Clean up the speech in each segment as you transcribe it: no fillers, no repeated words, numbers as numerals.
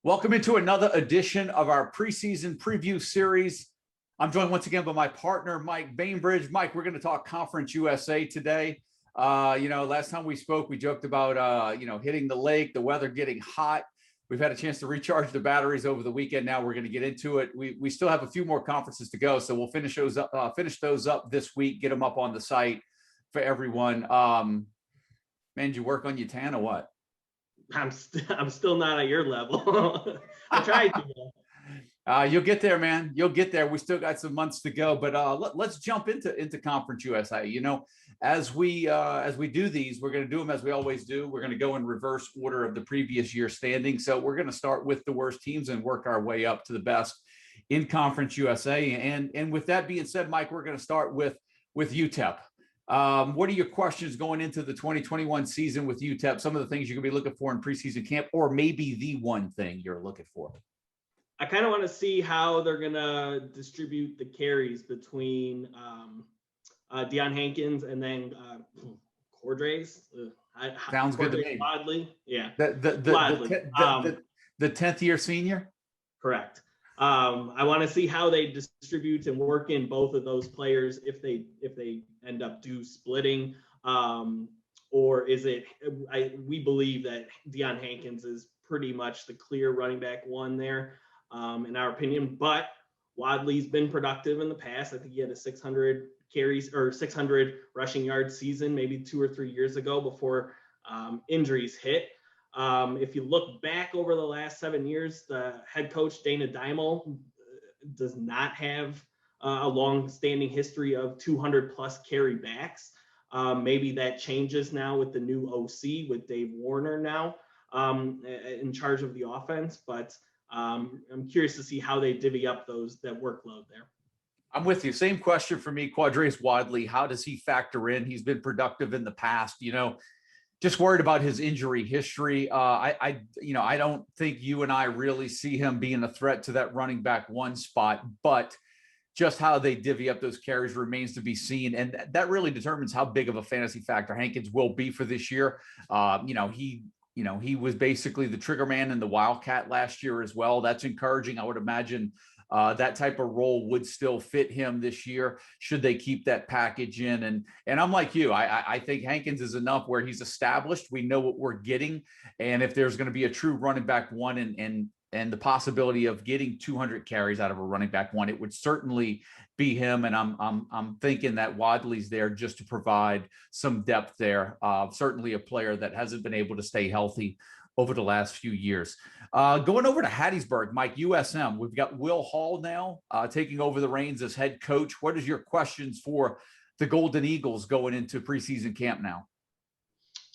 Welcome into another edition of our preseason preview series. I'm joined once again by my partner, Mike Bainbridge. Mike, we're going to talk Conference USA today. Last time we spoke, we joked about, hitting the lake, the weather getting hot. We've had a chance to recharge the batteries over the weekend. Now we're going to get into it. We still have a few more conferences to go, so we'll finish those up this week, get them up on the site for everyone. Man, did you work on your tan or what? I'm still not at your level. I tried to. You'll get there, man. You'll get there. We still got some months to go, but let's jump into Conference USA. As we do these, we're going to do them as we always do. We're going to go in reverse order of the previous year standing. So we're going to start with the worst teams and work our way up to the best in Conference USA. And with that being said, Mike, we're going to start with UTEP. What are your questions going into the 2021 season with UTEP? Some of the things you're going to be looking for in preseason camp, or maybe the one thing you're looking for? I kind of want to see how they're going to distribute the carries between Deion Hankins and then Cordres. Sounds good to me. Wadley. Yeah. The 10th year senior? Correct. I want to see how they distribute and work in both of those players if they end up splitting, or is it? We believe that Deion Hankins is pretty much the clear running back one there, in our opinion. But Wadley's been productive in the past. I think he had a 600 carries or 600 rushing yard season maybe 2 or 3 years ago before injuries hit. If you look back over the last 7 years, the head coach, Dana Dimel, does not have a long-standing history of 200-plus carry backs. Maybe that changes now with the new OC, with Dave Warner now in charge of the offense. But I'm curious to see how they divvy up that workload there. I'm with you. Same question for me. Quadrice Wadley, how does he factor in? He's been productive in the past, Just worried about his injury history. I don't think you and I really see him being a threat to that running back one spot, but just how they divvy up those carries remains to be seen. And that really determines how big of a fantasy factor Hankins will be for this year. He was basically the trigger man in the Wildcat last year as well. That's encouraging. I would imagine that type of role would still fit him this year, should they keep that package in. And I'm like you, I think Hankins is enough where he's established. We know what we're getting. And if there's going to be a true running back one and the possibility of getting 200 carries out of a running back one, it would certainly be him. And I'm thinking that Wadley's there just to provide some depth there. Certainly a player that hasn't been able to stay healthy over the last few years. Going over to Hattiesburg, Mike, USM, we've got Will Hall now taking over the reins as head coach. What is your questions for the Golden Eagles going into preseason camp now?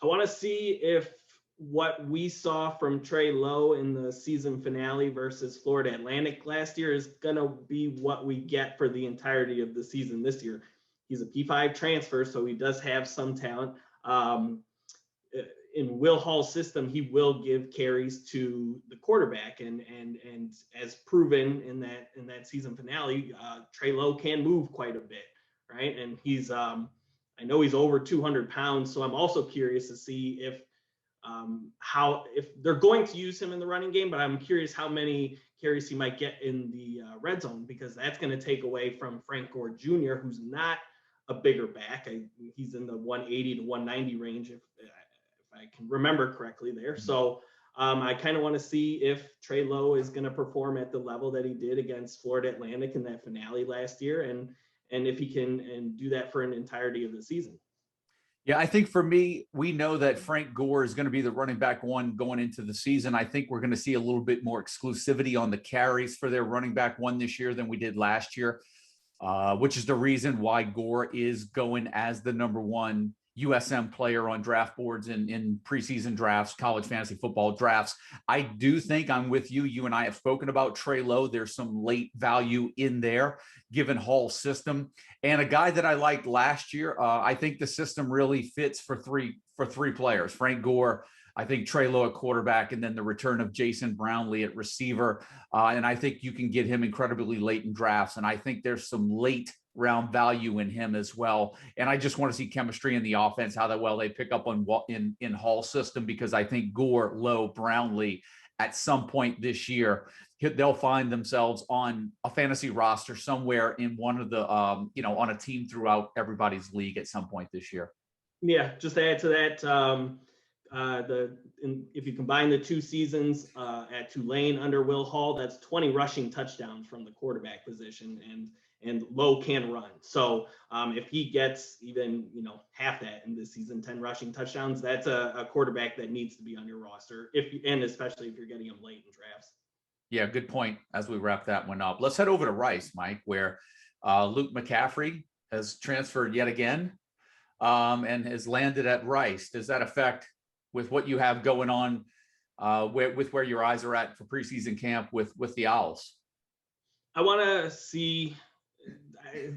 I want to see if what we saw from Trey Lowe in the season finale versus Florida Atlantic last year is going to be what we get for the entirety of the season this year. He's a P5 transfer, so he does have some talent. In Will Hall's system, he will give carries to the quarterback, and as proven in that season finale, Trey Lowe can move quite a bit, right? And he's I know he's over 200 pounds, so I'm also curious to see if they're going to use him in the running game, but I'm curious how many carries he might get in the red zone, because that's going to take away from Frank Gore Jr., who's not a bigger back. He's in the 180 to 190 range, if I can remember correctly there. So I kind of want to see if Trey Lowe is going to perform at the level that he did against Florida Atlantic in that finale last year, and if he can do that for an entirety of the season. Yeah, I think for me, we know that Frank Gore is going to be the running back one going into the season. I think we're going to see a little bit more exclusivity on the carries for their running back one this year than we did last year, which is the reason why Gore is going as the number one USM player on draft boards in preseason drafts, college fantasy football drafts. I do think I'm with you. You and I have spoken about Trey Lowe. There's some late value in there, given Hall's system. And a guy that I liked last year, I think the system really fits for three players: Frank Gore, I think Trey Lowe at quarterback, and then the return of Jason Brownlee at receiver. And I think you can get him incredibly late in drafts. And I think there's some late round value in him as well. And I just want to see chemistry in the offense, how that well they pick up on in Hall's system, because I think Gore, Lowe, Brownlee at some point this year, they'll find themselves on a fantasy roster somewhere in one of the, on a team throughout everybody's league at some point this year. Yeah, just to add to that, if you combine the 2 seasons at Tulane under Will Hall, that's 20 rushing touchdowns from the quarterback position, and Lowe can run. So if he gets even half that in this season, 10 rushing touchdowns, that's a quarterback that needs to be on your roster, and especially if you're getting him late in drafts. Yeah, good point. As we wrap that one up, let's head over to Rice, Mike, where Luke McCaffrey has transferred yet again and has landed at Rice. Does that affect with what you have going on with where your eyes are at for preseason camp with the Owls? I want to see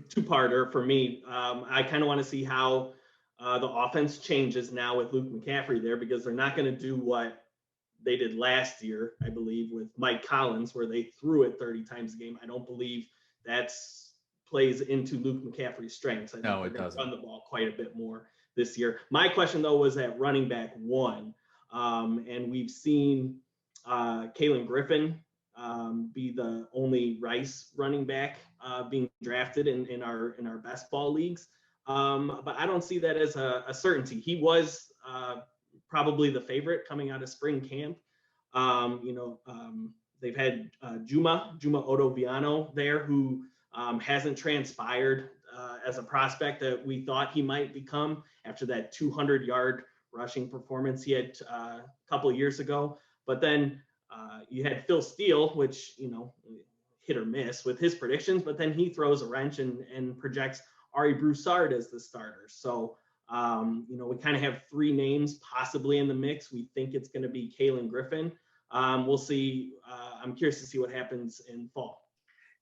two-parter for me. I kind of want to see how the offense changes now with Luke McCaffrey there, because they're not going to do what they did last year, I believe, with Mike Collins, where they threw it 30 times a game. I don't believe that's plays into Luke McCaffrey's strengths. I think no, it doesn't. Run the ball quite a bit more this year. My question, though, was at running back 1. And we've seen Kalen Griffin be the only Rice running back being drafted in our best ball leagues. But I don't see that as a certainty. He was probably the favorite coming out of spring camp. They've had Juma Odoviano there, who hasn't transpired as a prospect that we thought he might become after that 200-yard rushing performance he had a couple of years ago. But then you had Phil Steele, which, hit or miss with his predictions, but then he throws a wrench and projects Ari Broussard as the starter. So, we kind of have 3 names possibly in the mix. We think it's going to be Kalen Griffin. We'll see. I'm curious to see what happens in fall.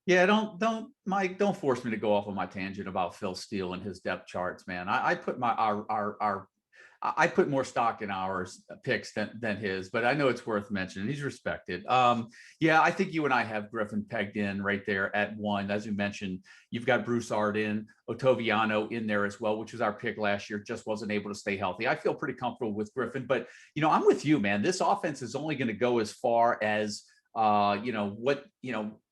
Yeah, don't Mike, don't force me to go off on my tangent about Phil Steele and his depth charts, man. I put I put more stock in our picks than his, but I know it's worth mentioning. He's respected. Yeah, I think you and I have Griffin pegged in right there at 1. As you mentioned, you've got Broussard in, Otoviano in there as well, which was our pick last year, just wasn't able to stay healthy. I feel pretty comfortable with Griffin, but, I'm with you, man. This offense is only going to go as far as,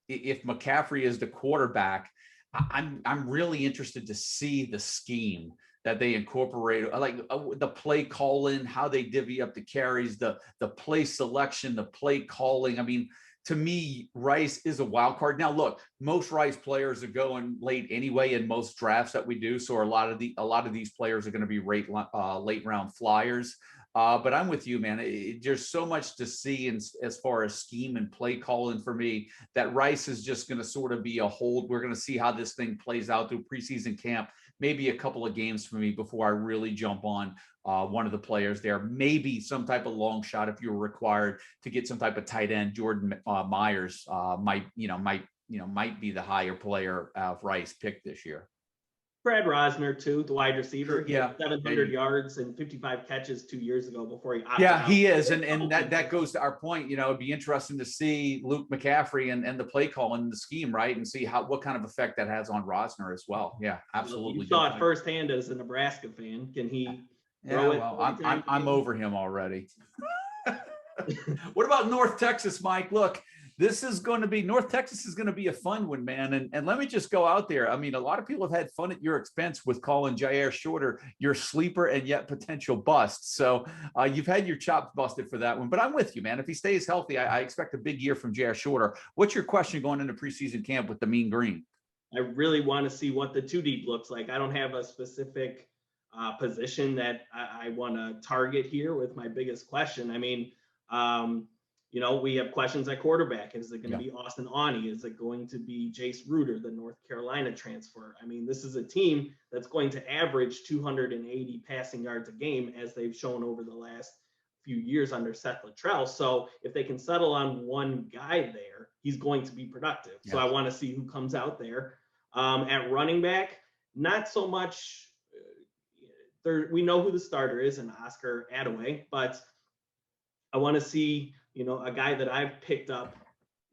if McCaffrey is the quarterback. I'm really interested to see the scheme that they incorporate, like the play calling, how they divvy up the carries, the play selection, the play calling. I mean, to me, Rice is a wild card. Now, look, most Rice players are going late anyway in most drafts that we do. So a lot of these players are going to be late round flyers. But I'm with you, man. There's so much to see as far as scheme and play calling for me that Rice is just going to sort of be a hold. We're going to see how this thing plays out through preseason camp. Maybe a couple of games for me before I really jump on one of the players there. Maybe some type of long shot if you were required to get some type of tight end. Jordan Myers might be the higher player of Rice picked this year. Brad Rosner too, the wide receiver. He had 700 maybe. Yards and 55 catches 2 years ago before he opted out. He is, and that goes to our point. It'd be interesting to see Luke McCaffrey and the play call and the scheme, right, and see what kind of effect that has on Rosner as well. Yeah, absolutely. You saw it firsthand as a Nebraska fan. Can he? I'm over him already. What about North Texas, Mike? Look. North Texas is going to be a fun one, man. And let me just go out there. I mean, a lot of people have had fun at your expense with calling Jair Shorter your sleeper and yet potential bust. So you've had your chops busted for that one. But I'm with you, man. If he stays healthy, I expect a big year from Jair Shorter. What's your question going into preseason camp with the Mean Green? I really want to see what the 2 deep looks like. I don't have a specific position that I want to target here with my biggest question. I mean, we have questions at quarterback. Is it going to be Austin Aune? Is it going to be Jace Ruder, the North Carolina transfer? I mean, this is a team that's going to average 280 passing yards a game, as they've shown over the last few years under Seth Luttrell. So if they can settle on one guy there, he's going to be productive. So I want to see who comes out there. At running back, not so much. We know who the starter is in Oscar Adaway, but I want to see, a guy that I've picked up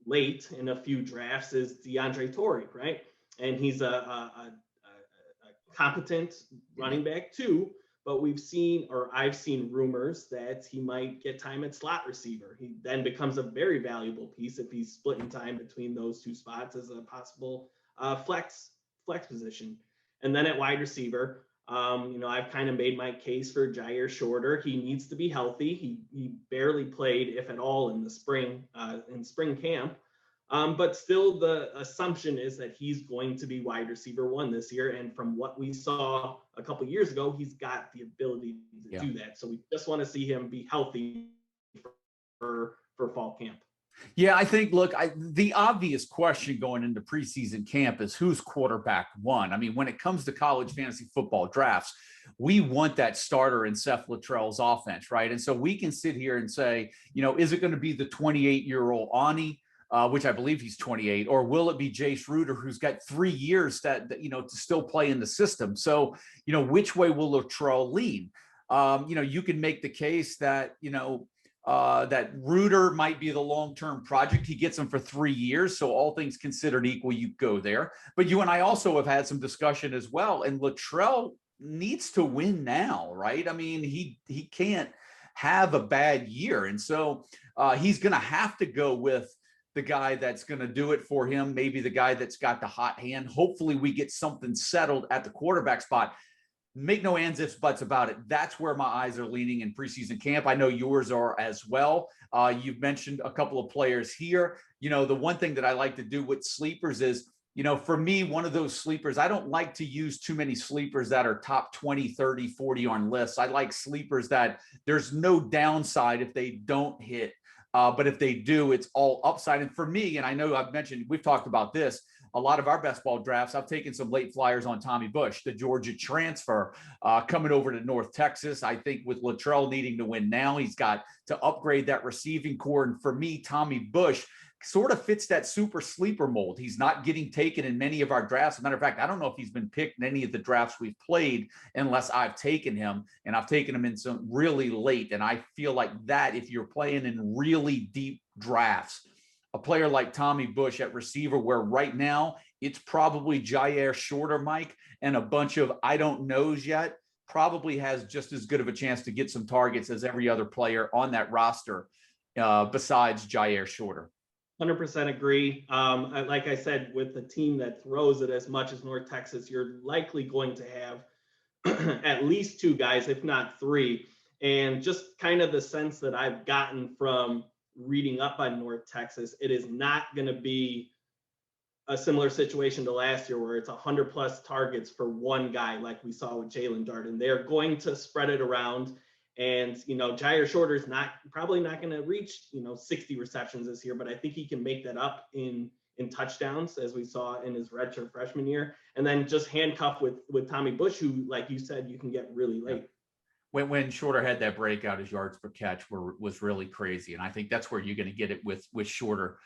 late in a few drafts is DeAndre Torrey, right? And he's a competent running back too, but I've seen rumors that he might get time at slot receiver. He then becomes a very valuable piece if he's splitting time between those two spots as a possible flex position. And then at wide receiver, I've kind of made my case for Jair Shorter. He needs to be healthy. He barely played, if at all, in the spring camp. But still, the assumption is that he's going to be wide receiver one this year. And from what we saw a couple of years ago, he's got the ability to do that. So we just want to see him be healthy for fall camp. Yeah, I think, look, the obvious question going into preseason camp is who's quarterback one. I mean, when it comes to college fantasy football drafts, we want that starter in Seth Luttrell's offense, right? And so we can sit here and say, is it going to be the 28-year-old Ani, which I believe he's 28, or will it be Jace Ruder, who's got 3 years that to still play in the system? So, which way will Luttrell lean? You can make the case that, that Ruder might be the long-term project. He gets him for 3 years. So all things considered equal, you go there. But you and I also have had some discussion as well. And Luttrell needs to win now, right? I mean, he can't have a bad year. And so he's going to have to go with the guy that's going to do it for him, maybe the guy that's got the hot hand. Hopefully we get something settled at the quarterback spot. Make no ands, ifs, buts about it. That's where my eyes are leaning in preseason camp. I know yours are as well. You've mentioned a couple of players here. The one thing that I like to do with sleepers is, for me, one of those sleepers, I don't like to use too many sleepers that are top 20, 30, 40 on lists. I like sleepers that there's no downside if they don't hit. But if they do, it's all upside. And for me, and I know we've talked about this, a lot of our best ball drafts, I've taken some late flyers on Tommy Bush, the Georgia transfer, coming over to North Texas. I think with Luttrell needing to win now, he's got to upgrade that receiving core. And for me, Tommy Bush sort of fits that super sleeper mold. He's not getting taken in many of our drafts. As a matter of fact, I don't know if he's been picked in any of the drafts we've played unless I've taken him, and I've taken him in some really late. And I feel like that if you're playing in really deep drafts, a player like Tommy Bush at receiver, where right now it's probably Jair Shorter, Mike, and a bunch of I don't knows yet, probably has just as good of a chance to get some targets as every other player on that roster besides Jair Shorter. 100% agree. Like I said, with the team that throws it as much as North Texas, you're likely going to have at least 2 guys, if not 3. And just kind of the sense that I've gotten from reading up on North Texas, it is not going to be a similar situation to last year where it's 100 plus targets for one guy like we saw with Jalen Darden. They're going to spread it around. And, Jair Shorter is probably not going to reach, 60 receptions this year, but I think he can make that up in touchdowns, as we saw in his redshirt freshman year. And then just handcuff with Tommy Bush, who, like you said, you can get really late. When Shorter had that breakout, his yards per catch was really crazy. And I think that's where you're going to get it with Shorter.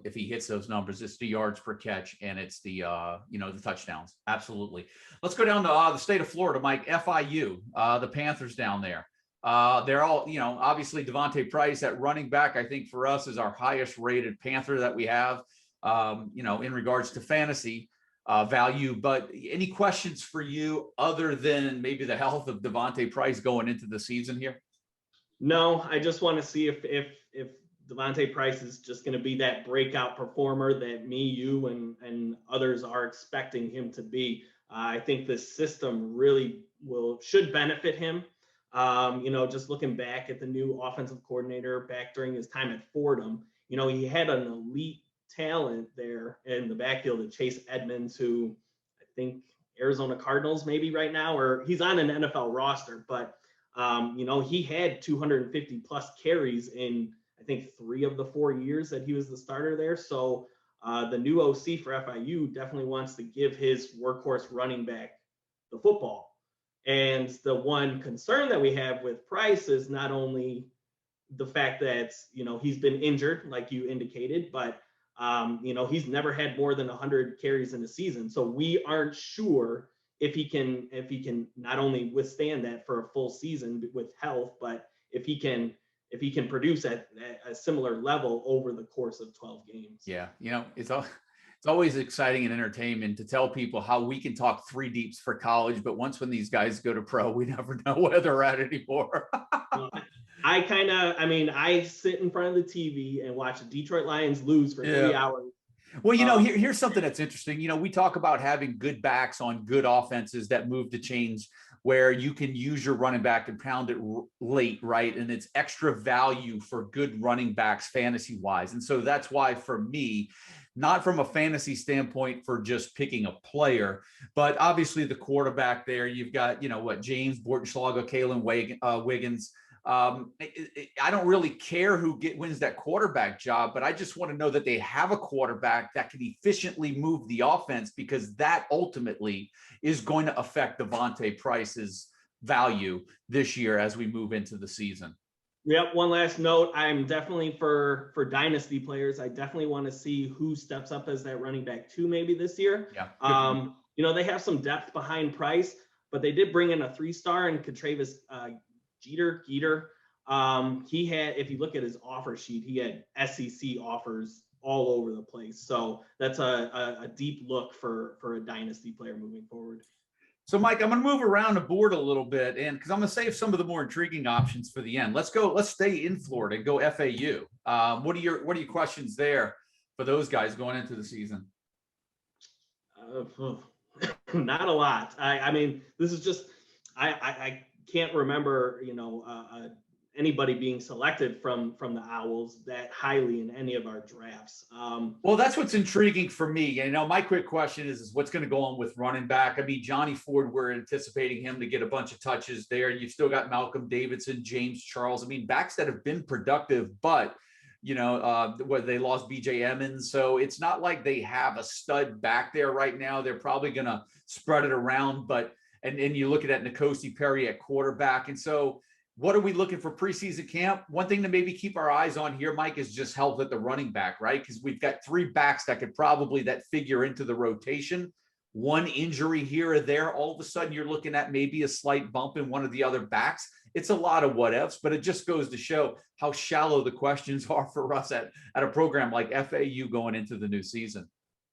If he hits those numbers, it's the yards per catch and it's the the touchdowns. Absolutely. Let's go down to the state of Florida, Mike. FIU, the Panthers down there. They're all, obviously Devontae Price at running back, I think for us is our highest rated Panther that we have, in regards to fantasy value. But any questions for you other than maybe the health of Devontae Price going into the season here? No, I just want to see if Devontae Price is just going to be that breakout performer that me, you, and others are expecting him to be. I think this system really should benefit him. Just looking back at the new offensive coordinator back during his time at Fordham, he had an elite talent there in the backfield of Chase Edmonds, who I think Arizona Cardinals maybe right now, or he's on an NFL roster, but he had 250 plus carries in, I think, 3 of the 4 years that he was the starter there. So the new OC for FIU definitely wants to give his workhorse running back the football. And the one concern that we have with Price is not only the fact that, he's been injured, like you indicated, but, he's never had more than 100 carries in a season. So we aren't sure if he can not only withstand that for a full season with health, but if he can if he can produce at a similar level over the course of 12 games. Yeah, it's always exciting and entertainment to tell people how we can talk three deeps for college, but once when these guys go to pro, we never know where they're at anymore. I sit in front of the TV and watch the Detroit Lions lose for 3 hours. Well, here's something that's interesting. We talk about having good backs on good offenses that move the chains where you can use your running back and pound it late, right? And it's extra value for good running backs fantasy wise. And so that's why for me, not from a fantasy standpoint for just picking a player, but obviously the quarterback there, you've got, James Bortenschlager, Kalen Wiggins. I don't really care who wins that quarterback job, but I just want to know that they have a quarterback that can efficiently move the offense, because that ultimately is going to affect Devontae Price's value this year as we move into the season. Yep. One last note. I'm definitely for dynasty players. I definitely want to see who steps up as that running back 2 maybe this year. Yeah. They have some depth behind Price, but they did bring in a 3-star in Travis Jeter. He had, if you look at his offer sheet, he had SEC offers all over the place. So that's a deep look for a dynasty player moving forward. So, Mike, I'm going to move around the board a little bit, and because I'm going to save some of the more intriguing options for the end. Let's stay in Florida and go FAU. What are your questions there for those guys going into the season? Not a lot. This is just I can't remember, anybody being selected from the Owls that highly in any of our drafts. Well, that's what's intriguing for me. My quick question is what's going to go on with running back? Johnny Ford, we're anticipating him to get a bunch of touches there. You've still got Malcolm Davidson, James Charles. Backs that have been productive, but where they lost BJ Emmons. So it's not like they have a stud back there right now. They're probably going to spread it around, and you look at that N'Kosi Perry at quarterback. And so what are we looking for preseason camp? One thing to maybe keep our eyes on here, Mike, is just health at the running back, right? Because we've got 3 backs that could probably figure into the rotation. One injury here or there, all of a sudden you're looking at maybe a slight bump in one of the other backs. It's a lot of what ifs, but it just goes to show how shallow the questions are for us at a program like FAU going into the new season.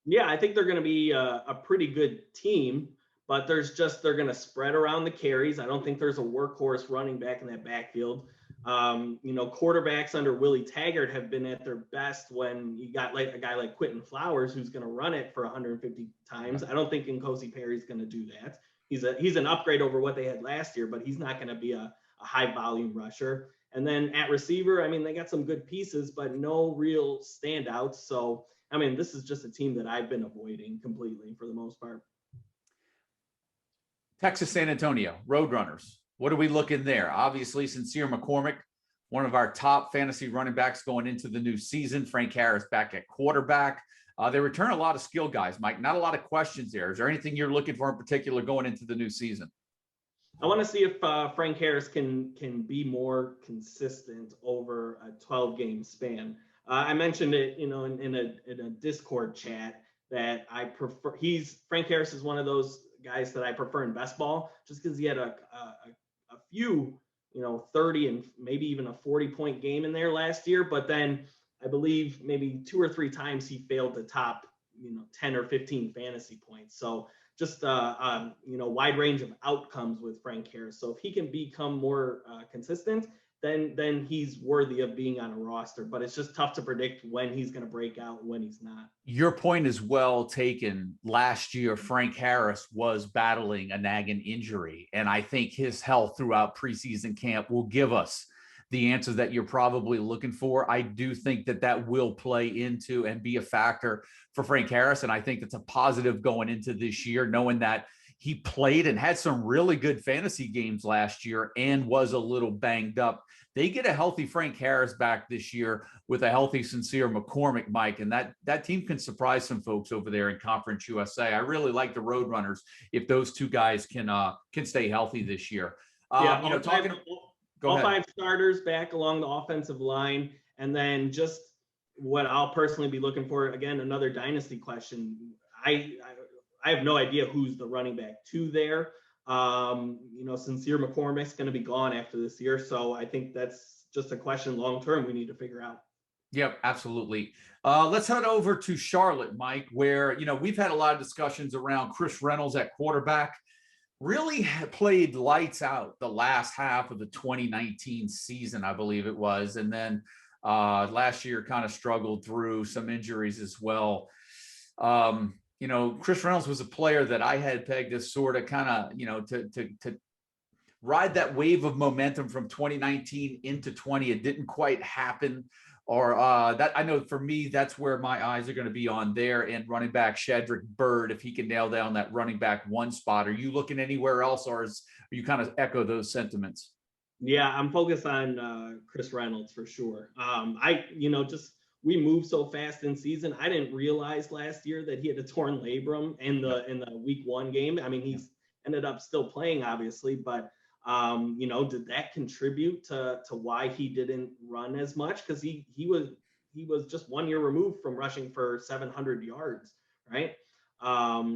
Yeah, I think they're going to be a pretty good team. But they're going to spread around the carries. I don't think there's a workhorse running back in that backfield. Quarterbacks under Willie Taggart have been at their best when you got like a guy like Quentin Flowers, who's going to run it for 150 times. I don't think N'Kosi Perry's going to do that. He's an upgrade over what they had last year, but he's not going to be a high volume rusher. And then at receiver, they got some good pieces, but no real standouts. So, this is just a team that I've been avoiding completely for the most part. Texas San Antonio, Roadrunners. What are we looking there? Obviously, Sincere McCormick, one of our top fantasy running backs going into the new season. Frank Harris back at quarterback. They return a lot of skill guys, Mike. Not a lot of questions there. Is there anything you're looking for in particular going into the new season? I want to see if Frank Harris can be more consistent over a 12-game span. I mentioned it, in a Discord chat that I prefer. Frank Harris is one of those guys that I prefer in best ball, just because he had a few, 30 and maybe even a 40-point game in there last year. But then I believe maybe 2 or 3 times he failed to top, 10 or 15 fantasy points. So just, wide range of outcomes with Frank Harris. So if he can become more consistent, then he's worthy of being on a roster. But it's just tough to predict when he's going to break out and when he's not. Your point is well taken. Last year, Frank Harris was battling a nagging injury, and I think his health throughout preseason camp will give us the answers that you're probably looking for. I do think that will play into and be a factor for Frank Harris, and I think that's a positive going into this year, knowing that he played and had some really good fantasy games last year and was a little banged up. They get a healthy Frank Harris back this year with a healthy Sincere McCormick, Mike, and that team can surprise some folks over there in Conference USA. I really like the Roadrunners if those 2 guys can stay healthy this year. All 5 starters back along the offensive line, and then just what I'll personally be looking for, again, another dynasty question. I have no idea who's the running back 2 there. Sincere McCormick's going to be gone after this year. So I think that's just a question long-term we need to figure out. Yep, absolutely. Let's head over to Charlotte, Mike, where, we've had a lot of discussions around Chris Reynolds at quarterback. Really played lights out the last half of the 2019 season, I believe it was. And then last year kind of struggled through some injuries as well. Chris Reynolds was a player that I had pegged as sort of kind of, to ride that wave of momentum from 2019 into 20. It didn't quite happen. Or that I know for me, that's where my eyes are going to be on there, and running back Shedrick Bird, if he can nail down that running back one spot. Are you looking anywhere else, or you kind of echo those sentiments? Yeah, I'm focused on Chris Reynolds for sure. We moved so fast in season. I didn't realize last year that he had a torn labrum in the week 1 game. I mean, he's ended up still playing, obviously, but did that contribute to why he didn't run as much? Because he was just 1 year removed from rushing for 700 yards, right?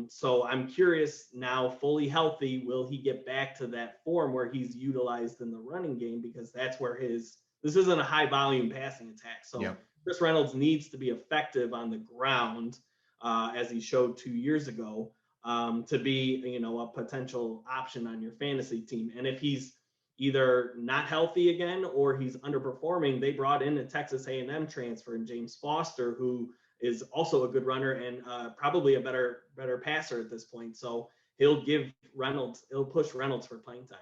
So I'm curious now, fully healthy, will he get back to that form where he's utilized in the running game? Because that's where this isn't a high volume passing attack. So Chris Reynolds needs to be effective on the ground, as he showed 2 years ago, to be, a potential option on your fantasy team. And if he's either not healthy again or he's underperforming, they brought in a Texas A&M transfer, James Foster, who is also a good runner and probably a better passer at this point. So he'll push Reynolds for playing time.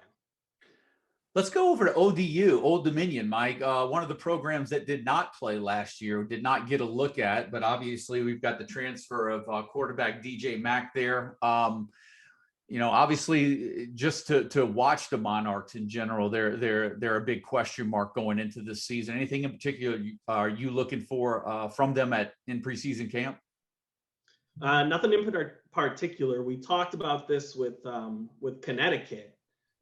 Let's go over to ODU, Old Dominion, Mike. One of the programs that did not play last year, did not get a look at, but obviously we've got the transfer of quarterback DJ Mack there. Obviously just to watch the Monarchs in general, they're a big question mark going into this season. Anything in particular are you looking for from them in preseason camp? Nothing in particular. We talked about this with Connecticut.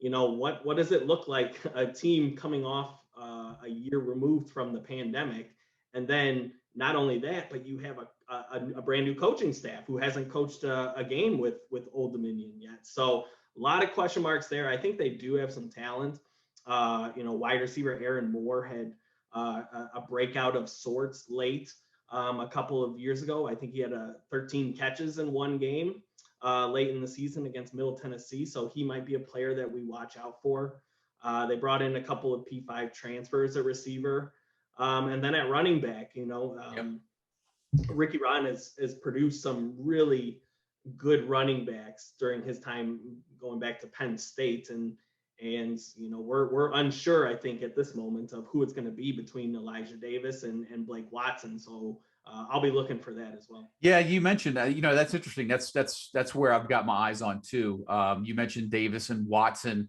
What does it look like, a team coming off a year removed from the pandemic, and then not only that, but you have a brand new coaching staff who hasn't coached a game with Old Dominion yet. So a lot of question marks there. I think they do have some talent. Wide receiver Aaron Moore had a breakout of sorts late a couple of years ago. I think he had 13 catches in one game late in the season against Middle Tennessee. So he might be a player that we watch out for. They brought in a couple of P5 transfers at receiver. And then at running back, Ricky Ron has produced some really good running backs during his time going back to Penn State. And we're unsure, I think, at this moment of who it's going to be between Elijah Davis and Blake Watson. So I'll be looking for that as well. Yeah, you mentioned that. That's interesting. That's where I've got my eyes on too. You mentioned Davis and Watson.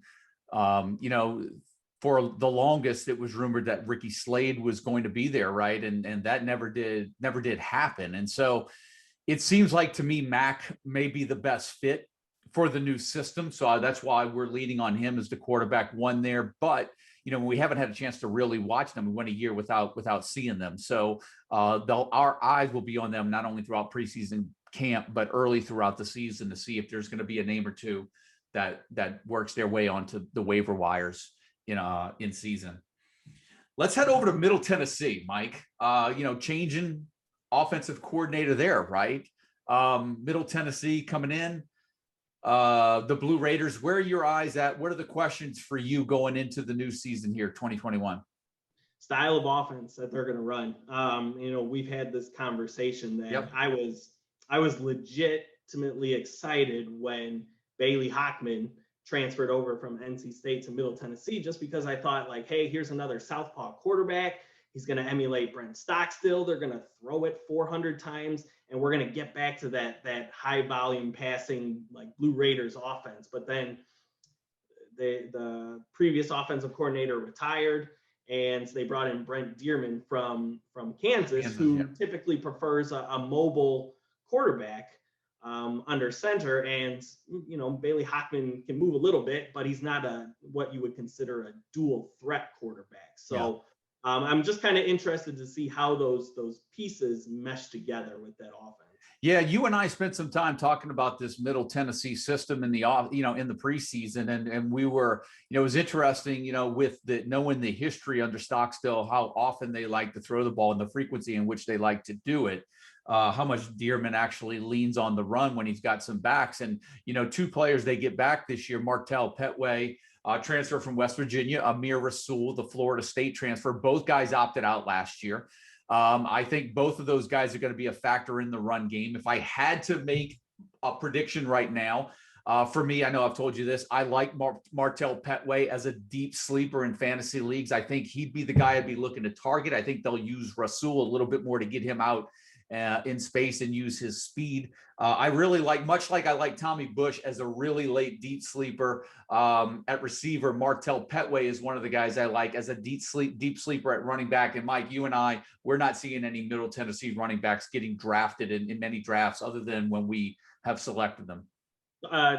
For the longest, it was rumored that Ricky Slade was going to be there, right? And that never did happen. And so it seems like to me, Mac may be the best fit for the new system. So that's why we're leaning on him as the quarterback one there. But we haven't had a chance to really watch them. We went a year without seeing them. So our eyes will be on them not only throughout preseason camp, but early throughout the season to see if there's going to be a name or two that works their way onto the waiver wires in season. Let's head over to Middle Tennessee, Mike. Changing offensive coordinator there, right? Middle Tennessee coming in. The Blue Raiders, where are your eyes at? What are the questions for you going into the new season here, 2021? Style of offense that they're going to run. We've had this conversation that I was legitimately excited when Bailey Hockman transferred over from NC State to Middle Tennessee, just because I thought, like, hey, here's another southpaw quarterback. He's going to emulate Brent Stockstill. They're going to throw it 400 times, and we're going to get back to that high volume passing, like Blue Raiders offense. But then the previous offensive coordinator retired, and they brought in Brent Dearman from Kansas, who typically prefers a mobile quarterback under center. And Bailey Hockman can move a little bit, but he's not what you would consider a dual threat quarterback. So I'm just kind of interested to see how those pieces mesh together with that offense. Yeah, you and I spent some time talking about this Middle Tennessee system in the off, in the preseason, and we were, it was interesting, with the knowing the history under Stockstill, how often they like to throw the ball and the frequency in which they like to do it. How much Dearman actually leans on the run when he's got some backs, and two players they get back this year, Martell Petway, transfer from West Virginia, Amir Rasul, the Florida State transfer. Both guys opted out last year. I think both of those guys are going to be a factor in the run game. If I had to make a prediction right now, for me, I know I've told you this, I like Martell Petway as a deep sleeper in fantasy leagues. I think he'd be the guy I'd be looking to target. I think they'll use Rasul a little bit more to get him out in space and use his speed. I really much like I like Tommy Bush as a really late deep sleeper at receiver. Martell Petway is one of the guys I like as a deep sleeper at running back. And Mike, you and I, we're not seeing any Middle Tennessee running backs getting drafted in many drafts other than when we have selected them.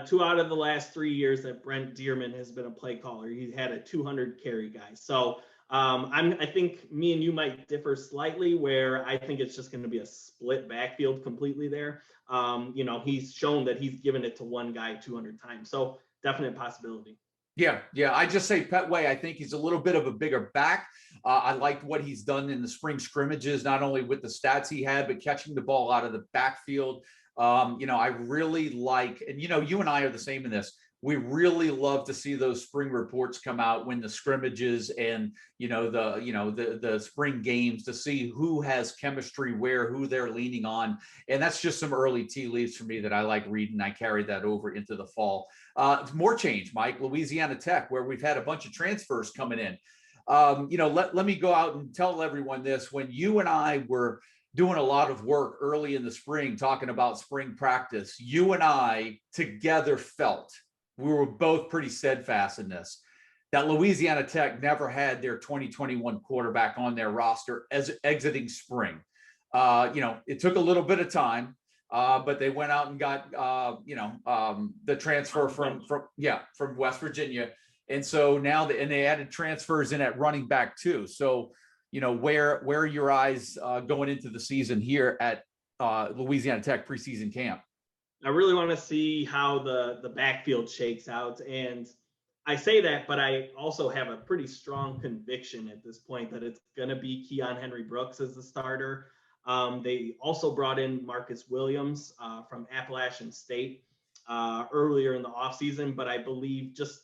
2 out of the last 3 years that Brent Dearman has been a play caller, he had a 200 carry guy. So I think me and you might differ slightly, where I think it's just going to be a split backfield completely there. He's shown that he's given it to one guy 200 times. So definite possibility. Yeah. I just say Petway, I think he's a little bit of a bigger back. I liked what he's done in the spring scrimmages, not only with the stats he had, but catching the ball out of the backfield. I really like, and you and I are the same in this. We really love to see those spring reports come out when the scrimmages and the spring games, to see who has chemistry where, who they're leaning on, and that's just some early tea leaves for me that I like reading. I carry that over into the fall. More change, Mike. Louisiana Tech, where we've had a bunch of transfers coming in. Let me go out and tell everyone this. When you and I were doing a lot of work early in the spring, talking about spring practice, you and I together felt, we were both pretty steadfast in this, that Louisiana Tech never had their 2021 quarterback on their roster as exiting spring. It took a little bit of time, but they went out and got, the transfer from West Virginia. And so now, they added transfers in at running back too. So, where are your eyes going into the season here at Louisiana Tech preseason camp? I really want to see how the backfield shakes out. And I say that, but I also have a pretty strong conviction at this point that it's going to be Keon Henry Brooks as the starter. They also brought in Marcus Williams from Appalachian State earlier in the offseason, but I believe just,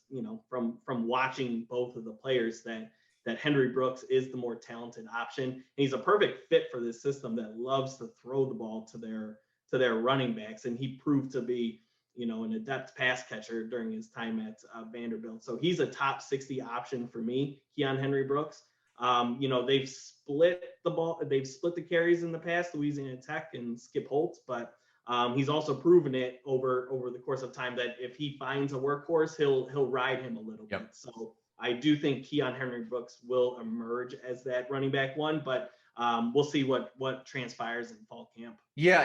from watching both of the players that Henry Brooks is the more talented option. And he's a perfect fit for this system that loves to throw the ball to their running backs. And he proved to be, an adept pass catcher during his time at Vanderbilt. So he's a top 60 option for me, Keon Henry Brooks. They've split the ball. They've split the carries in the past, Louisiana Tech and Skip Holtz, but he's also proven it over the course of time that if he finds a workhorse, he'll ride him a little bit. So I do think Keon Henry Brooks will emerge as that running back one, but we'll see what transpires in fall camp. Yeah,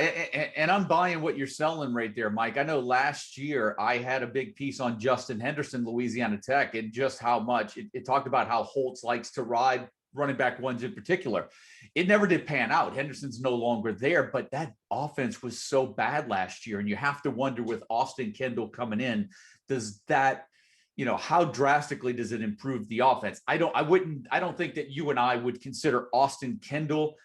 and I'm buying what you're selling right there, Mike. I know last year I had a big piece on Justin Henderson, Louisiana Tech, and just how much it talked about how Holtz likes to ride running back ones in particular. It never did pan out. Henderson's no longer there, but that offense was so bad last year. And you have to wonder, with Austin Kendall coming in, does that, how drastically does it improve the offense? I don't think that you and I would consider Austin Kendall,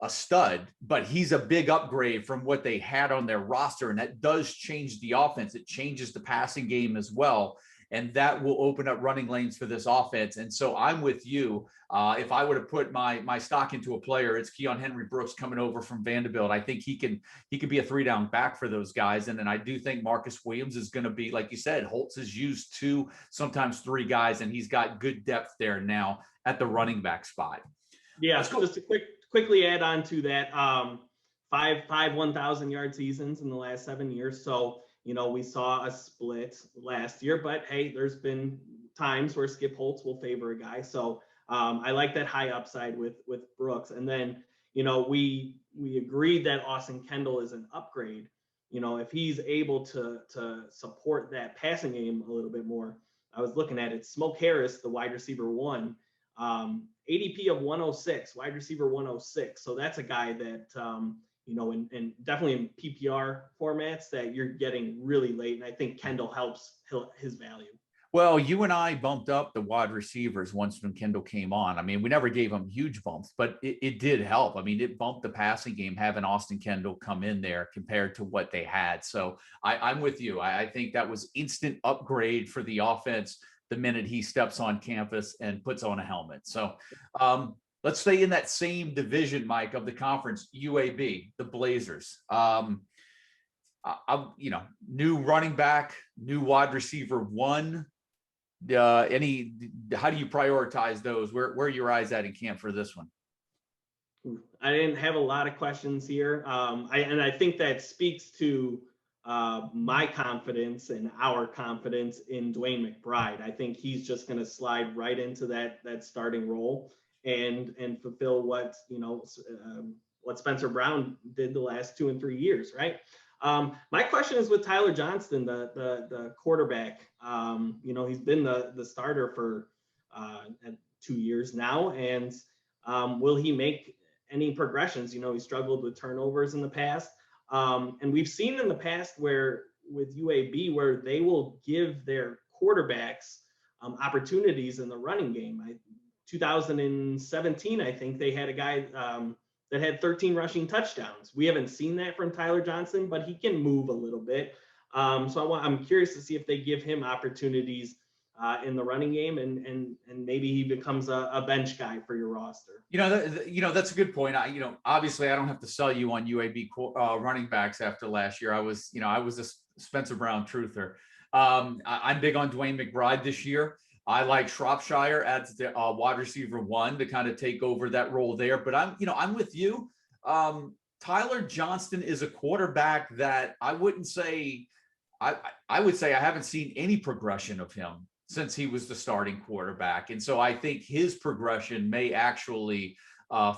a stud, but he's a big upgrade from what they had on their roster. And that does change the offense. It changes the passing game as well. And that will open up running lanes for this offense. And so I'm with you. If I were to put my stock into a player, it's Keon Henry Brooks coming over from Vanderbilt. I think he could be a 3-down back for those guys. And then I do think Marcus Williams is going to be, like you said, Holtz has used 2, sometimes 3 guys, and he's got good depth there now at the running back spot. Yeah, just to quickly add on to that, 5 1,000-yard seasons in the last 7 years. So, we saw a split last year, but hey, there's been times where Skip Holtz will favor a guy. So I like that high upside with Brooks. And then, we agreed that Austin Kendall is an upgrade. If he's able to support that passing game a little bit more. I was looking at it. Smoke Harris, the wide receiver 1, ADP of 106, wide receiver 106. So that's a guy that, and definitely in PPR formats that you're getting really late. And I think Kendall helps his value. Well, you and I bumped up the wide receivers once when Kendall came on. I mean, we never gave him huge bumps, but it did help. I mean, it bumped the passing game having Austin Kendall come in there compared to what they had. So I'm with you. I think that was instant upgrade for the offense the minute he steps on campus and puts on a helmet. So let's stay in that same division, Mike, of the conference, UAB, the Blazers. New running back, new wide receiver one. How do you prioritize those? Where are your eyes at in camp for this one? I didn't have a lot of questions here. I think that speaks to my confidence and our confidence in Dwayne McBride. I think he's just going to slide right into that starting role and fulfill what Spencer Brown did the last 2 and 3 years, right? My question is with Tyler Johnston, the quarterback. He's been the starter for 2 years now, and will he make any progressions? He struggled with turnovers in the past, and we've seen in the past where with UAB where they will give their quarterbacks opportunities in the running game. 2017, I think they had a guy that had 13 rushing touchdowns. We haven't seen that from Tyler Johnston, but he can move a little bit. I'm curious to see if they give him opportunities in the running game, and maybe he becomes a bench guy for your roster. That's a good point. Obviously I don't have to sell you on UAB running backs after last year. I was a Spencer Brown truther. I'm big on Dwayne McBride this year. I like Shropshire as the wide receiver one to kind of take over that role there. But I'm with you. Tyler Johnston is a quarterback that I wouldn't say, I would say I haven't seen any progression of him since he was the starting quarterback. And so I think his progression may actually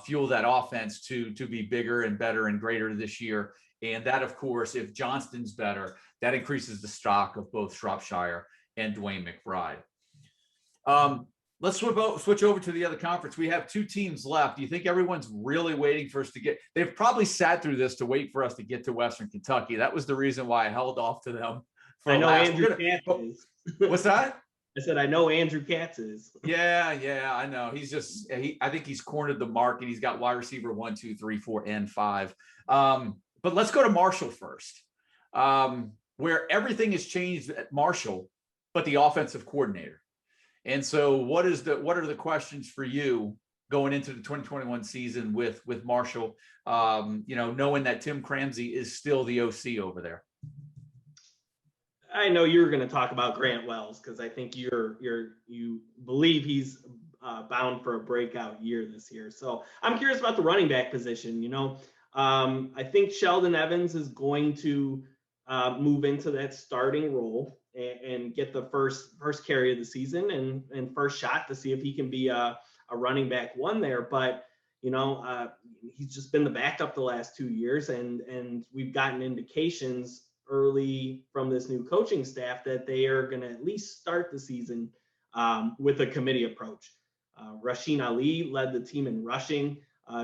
fuel that offense to be bigger and better and greater this year. And that, of course, if Johnston's better, that increases the stock of both Shropshire and Dwayne McBride. Let's switch over to the other conference. We have 2 teams left. Do you think everyone's really waiting for us to get? They've probably sat through this to wait for us to get to Western Kentucky. That was the reason why I held off to them. I know Andrew Katz is. What's that? I said I know Andrew Katz is. Yeah, I know. I think he's cornered the market. He's got wide receiver 1, 2, 3, 4, and 5. But let's go to Marshall first, where everything has changed at Marshall, but the offensive coordinator. And so what are the questions for you going into the 2021 season with Marshall, knowing that Tim Cramsey is still the OC over there? I know you were going to talk about Grant Wells because I think you believe he's bound for a breakout year this year. So I'm curious about the running back position. I think Sheldon Evans is going to move into that starting role and get the first carry of the season and first shot to see if he can be a running back one there. But, he's just been the backup the last 2 years, and we've gotten indications early from this new coaching staff that they are going to at least start the season with a committee approach. Rasheen Ali led the team in rushing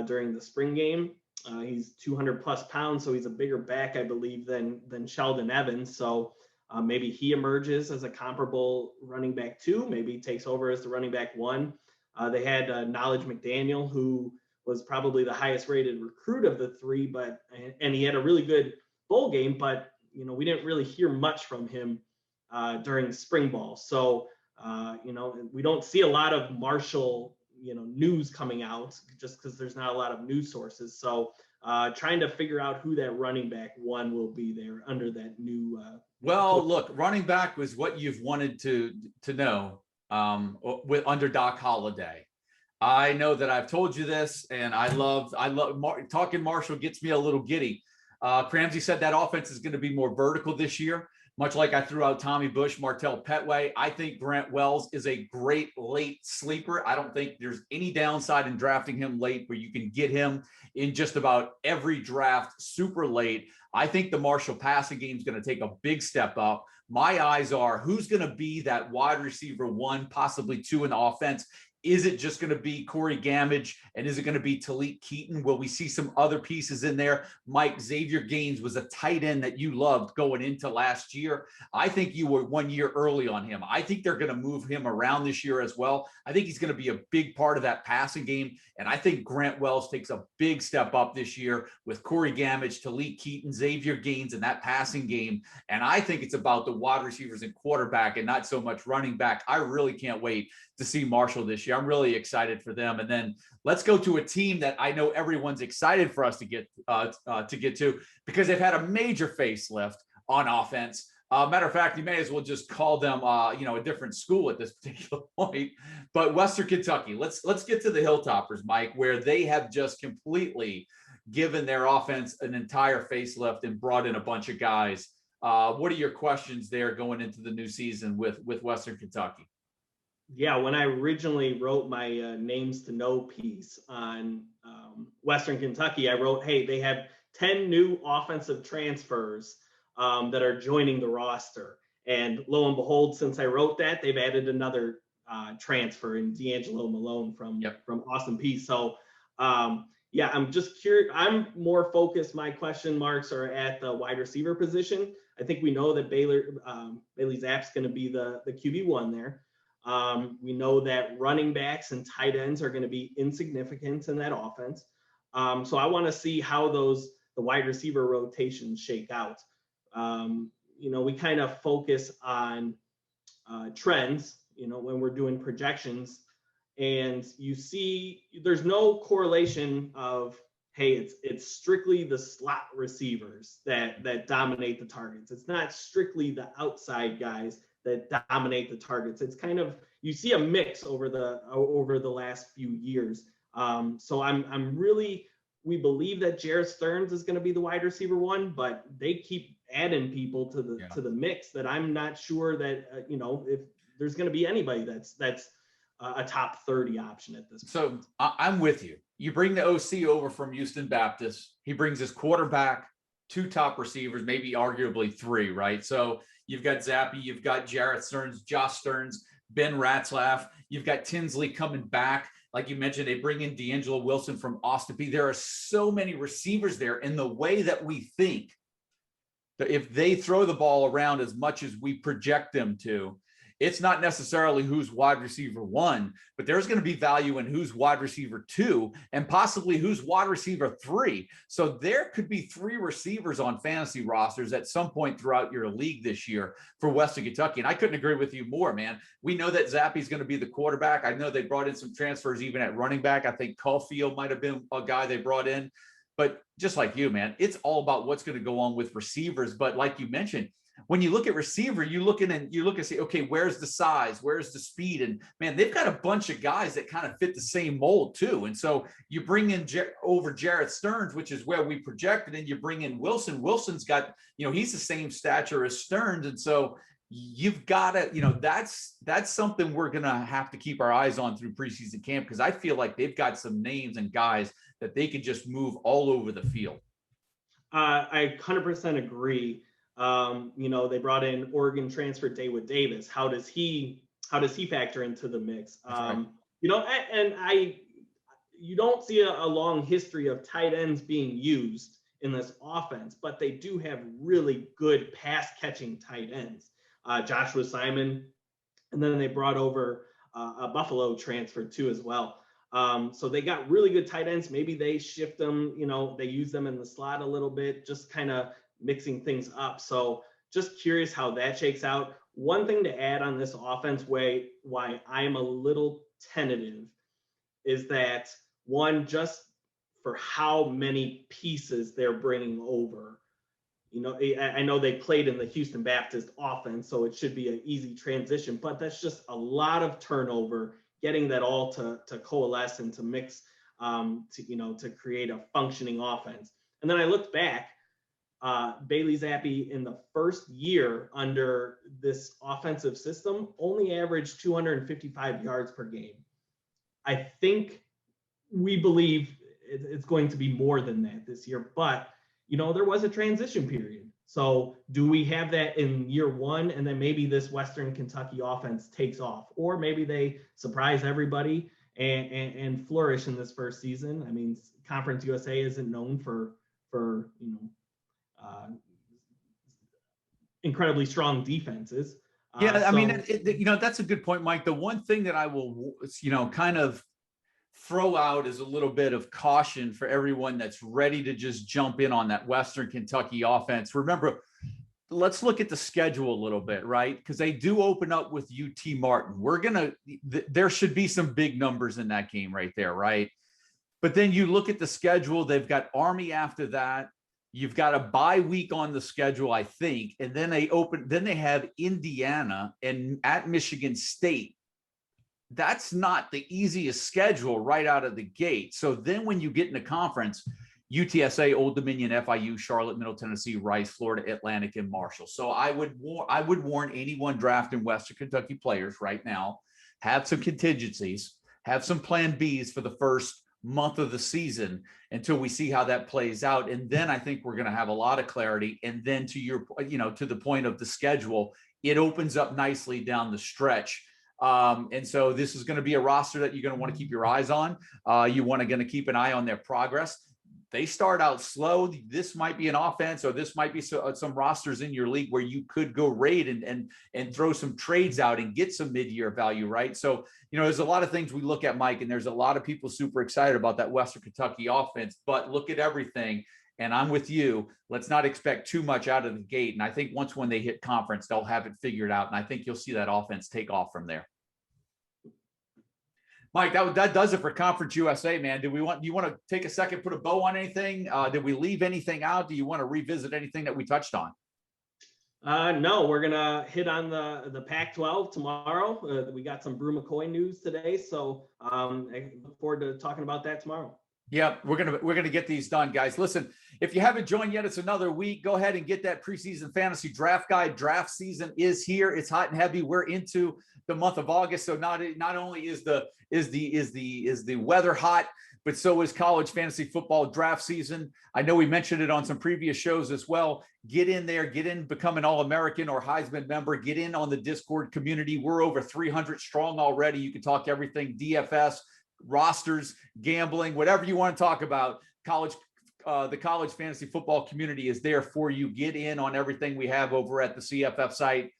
during the spring game. He's 200 plus pounds, so he's a bigger back, I believe, than Sheldon Evans. So maybe he emerges as a comparable running back 2, maybe takes over as the running back 1. They had Knowledge McDaniel, who was probably the highest rated recruit of the 3, and he had a really good bowl game, but we didn't really hear much from him during spring ball. So we don't see a lot of Marshall news coming out just because there's not a lot of news sources. So trying to figure out who that running back 1 will be there under that new look, running back was what you've wanted to know under Doc Holliday. I know that I've told you this, and I love talking Marshall gets me a little giddy. Cramsey said that offense is going to be more vertical this year, much like I threw out Tommy Bush, Martell Petway. I think Grant Wells is a great late sleeper. I don't think there's any downside in drafting him late, where you can get him in just about every draft super late. I think the Marshall passing game is going to take a big step up. My eyes are who's going to be that wide receiver 1, possibly 2 in the offense. Is it just going to be Corey Gamage, and is it going to be Talik Keaton? Will we see some other pieces in there? Mike, Xavier Gaines was a tight end that you loved going into last year. I think you were 1 year early on him. I think they're going to move him around this year as well. I think he's going to be a big part of that passing game. And I think Grant Wells takes a big step up this year with Corey Gamage, Talik Keaton, Xavier Gaines in that passing game. And I think it's about the wide receivers and quarterback and not so much running back. I really can't wait to see Marshall this year. I'm really excited for them. And then let's go to a team that I know everyone's excited for us to get to because they've had a major facelift on offense. Matter of fact, you may as well just call them, a different school at this particular point. But Western Kentucky, let's get to the Hilltoppers, Mike, where they have just completely given their offense an entire facelift and brought in a bunch of guys. What are your questions there going into the new season with Western Kentucky? Yeah, when I originally wrote my names to know piece on Western Kentucky, I wrote, hey, they have 10 new offensive transfers that are joining the roster. And lo and behold, since I wrote that, they've added another transfer in D'Angelo Malone from Austin Peay. So, I'm just curious. I'm more focused. My question marks are at the wide receiver position. I think we know that Bailey Zapp's going to be the QB1 there. We know that running backs and tight ends are going to be insignificant in that offense. So I want to see how the wide receiver rotations shake out. We kind of focus on trends, when we're doing projections, and you see there's no correlation of, hey, it's strictly the slot receivers that dominate the targets. It's not strictly the outside guys that dominate the targets. It's kind of, you see a mix over the last few years. So we believe that Jarrett Stearns is going to be the wide receiver one, but they keep adding people to the mix that I'm not sure that if there's going to be anybody that's a top 30 option at this point. So I'm with you. You bring the OC over from Houston Baptist. He brings his quarterback, 2 top receivers, maybe arguably 3, right? So you've got Zappe, you've got Jarrett Stearns, Josh Stearns, Ben Ratzlaff. You've got Tinsley coming back. Like you mentioned, they bring in D'Angelo Wilson from Austin Peay. There are so many receivers there in the way that we think that if they throw the ball around as much as we project them to, it's not necessarily who's wide receiver 1, but there's going to be value in who's wide receiver 2 and possibly who's wide receiver 3. So there could be 3 receivers on fantasy rosters at some point throughout your league this year for Western Kentucky. And I couldn't agree with you more, man. We know that Zappe's going to be the quarterback. I know they brought in some transfers even at running back. I think Caulfield might have been a guy they brought in. But just like you, man, it's all about what's going to go on with receivers. But like you mentioned, when you look at receiver, you look and say, okay, where's the size? Where's the speed? And man, they've got a bunch of guys that kind of fit the same mold too. And so you bring in over Jarrett Stearns, which is where we projected, and you bring in Wilson. Wilson's got, he's the same stature as Stearns. And so you've got to, that's something we're going to have to keep our eyes on through preseason camp, because I feel like they've got some names and guys that they could just move all over the field. I 100% agree. They brought in Oregon transfer David Davis. How does he factor into the mix? Right. You don't see a long history of tight ends being used in this offense, but they do have really good pass catching tight ends. Joshua Simon, and then they brought over a Buffalo transfer too as well. So they got really good tight ends. Maybe they shift them, they use them in the slot a little bit, just kind of mixing things up. So just curious how that shakes out. One thing to add on this offense why I'm a little tentative is that, one, just for how many pieces they're bringing over. I know they played in the Houston Baptist offense, so it should be an easy transition, but that's just a lot of turnover, getting that all to coalesce and to mix, to create a functioning offense. And then I looked back, Bailey Zappe in the first year under this offensive system only averaged 255 yards per game. I think we believe it's going to be more than that this year, but there was a transition period. So do we have that in year 1, and then maybe this Western Kentucky offense takes off, or maybe they surprise everybody and flourish in this first season. I mean, Conference USA isn't known for incredibly strong defenses. Yeah, I mean, that's a good point, Mike. The one thing that I will, kind of throw out is a little bit of caution for everyone that's ready to just jump in on that Western Kentucky offense. Remember, let's look at the schedule a little bit, right? Because they do open up with UT Martin. There should be some big numbers in that game right there, right? But then you look at the schedule, they've got Army after that. You've got a bye week on the schedule, I think. And then they have Indiana and at Michigan State. That's not the easiest schedule right out of the gate. So then when you get in the conference, UTSA, Old Dominion, FIU, Charlotte, Middle Tennessee, Rice, Florida Atlantic, and Marshall. So I would warn anyone drafting Western Kentucky players right now, have some contingencies, have some plan Bs for the first month of the season until we see how that plays out. And then I think we're going to have a lot of clarity. And then to the point of the schedule, it opens up nicely down the stretch. And so this is going to be a roster that you're going to want to keep your eyes on. You want to keep an eye on their progress. They start out slow. This might be an offense, or this might be some rosters in your league where you could go raid and throw some trades out and get some mid-year value, right? So, there's a lot of things we look at, Mike, and there's a lot of people super excited about that Western Kentucky offense, but look at everything. And I'm with you. Let's not expect too much out of the gate. And I think when they hit conference, they'll have it figured out. And I think you'll see that offense take off from there. Mike, that does it for Conference USA, man. Do you want to take a second, put a bow on anything? Did we leave anything out? Do you want to revisit anything that we touched on? No, we're gonna hit on the Pac-12 tomorrow. We got some Brew McCoy news today, so I look forward to talking about that tomorrow. Yeah, we're gonna get these done, guys. Listen, if you haven't joined yet, it's another week. Go ahead and get that preseason fantasy draft guide. Draft season is here. It's hot and heavy. We're into the month of August, so not only is the weather hot, but so is college fantasy football draft season. I know we mentioned it on some previous shows as well. Get in there, become an All-American or Heisman member. Get in on the Discord community. We're over 300 strong already. You can talk everything DFS, rosters, gambling, whatever you want to talk about. The college fantasy football community is there for you. Get in on everything we have over at the CFF site.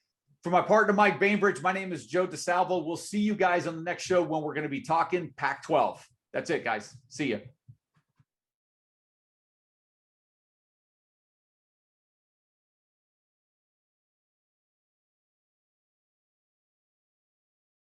For my partner, Mike Bainbridge, my name is Joe DeSalvo. We'll see you guys on the next show when we're going to be talking Pac-12. That's it, guys. See you.